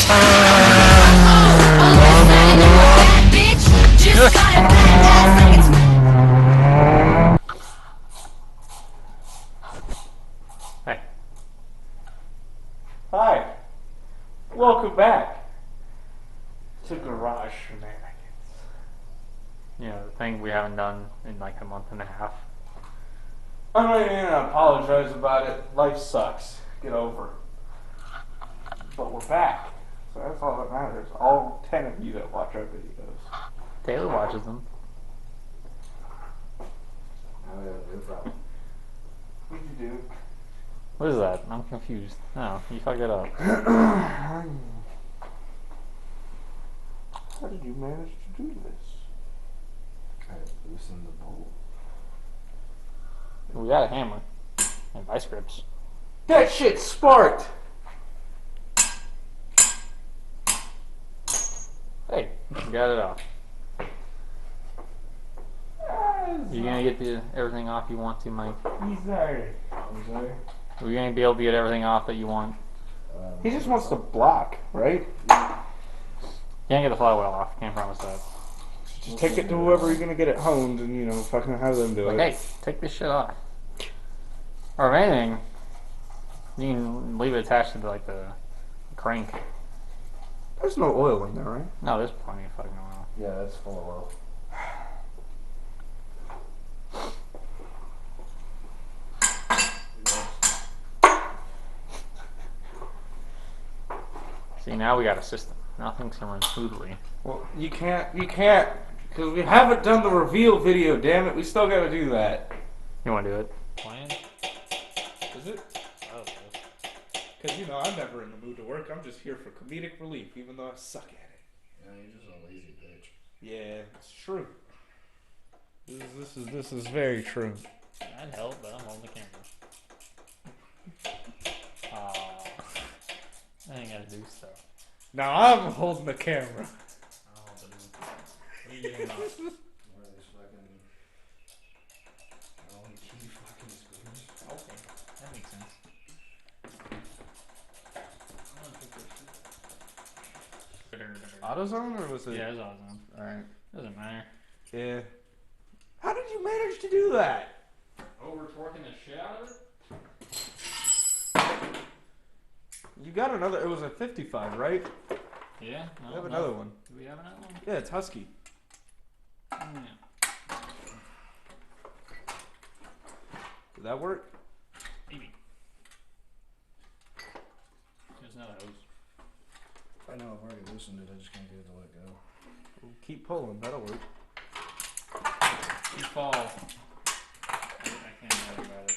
Hey. Hi. Welcome back to Garage Shenanigans. You know, the thing we haven't done in like a month and a half. I'm not even gonna apologize about it. Life sucks. Get over it. But we're back. So that's all that matters. All 10 of you that watch our videos. Taylor watches them. Oh yeah, no problem. What'd you do? What is that? I'm confused. No, you fucked it up. How did you manage to do this? I loosened the bolt. We got a hammer and vice grips. That shit sparked! Hey, you got it off. You gonna get everything off you want to, Mike? I'm sorry. Are you gonna be able to get everything off that you want? He just wants to block, right? Can't get the flywheel off. Can't promise that. Just take it to whoever you're gonna get it honed and, you know, fucking have them do Like, it. hey, take this shit off. Or if anything, you can leave it attached to like the crank. There's no oil in there, right? No, there's plenty of fucking oil. Yeah, that's full of oil. See, now we got a system. Now things can run smoothly. Well, you can't, because we haven't done the reveal video, damn it, we still gotta do that. You wanna do it? Plan? Is it? Oh, Because, you know, I'm never in the mood to work, I'm just here for comedic relief, even though I suck at it. Yeah, you're just a lazy bitch. Yeah, it's true. This is very true. I'd help, but I'm holding the camera. Aww. I ain't gotta do stuff. Now I'm holding the camera. Oh, but what are you doing now? One of these fucking... only key fucking screws. Okay, that makes sense. AutoZone or was it? Yeah, it's awesome. Alright. Doesn't matter. Yeah. How did you manage to do that? Over torquing the shit out of it? You got another, it was a 55, right? Yeah. No, We have another one. Do we have another one? Yeah, it's Husky. Oh, yeah. Did that work? Maybe. There's another hose. I know I've already loosened it, I just can't get it to let go. We'll keep pulling, that'll work. You fall. I can't worry about it.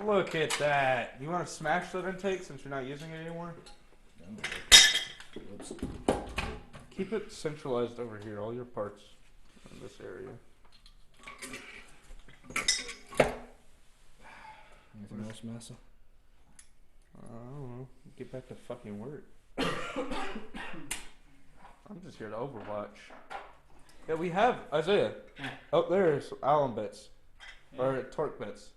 Look at that. You want to smash that intake since you're not using it anymore? Oops. Keep it centralized over here, all your parts in this area. Anything else, Massa? I don't know. Get back to fucking work. I'm just here to Overwatch. Yeah, we have Isaiah. Yeah. Oh, there's Allen bits. Yeah. Or torque bits.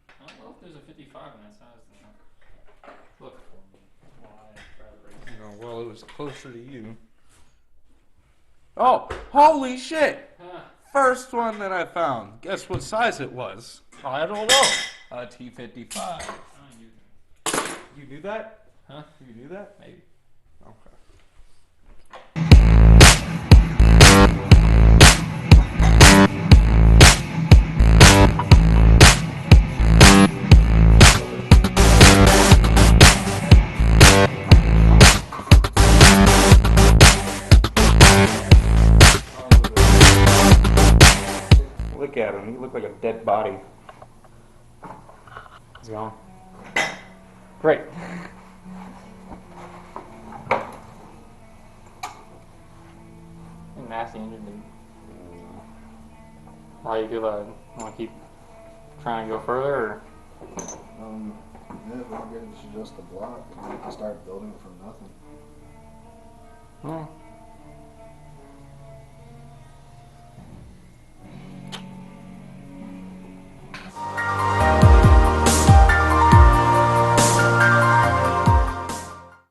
I don't know if there's a 55 in that size though. Look for me while I try to break it. No, well, it was closer to you. Oh, holy shit! Huh. First one that I found. Guess what size it was? I don't know. A T55. I don't use it. You knew that? Huh? You knew that? Maybe. Okay. Look at him. He looked like a dead body. It's gone. Great. Nasty engine, dude. How you feel about it? Want to keep trying to go further, or? Yeah, if we can get it to just the block, and we can start building it from nothing. Hmm.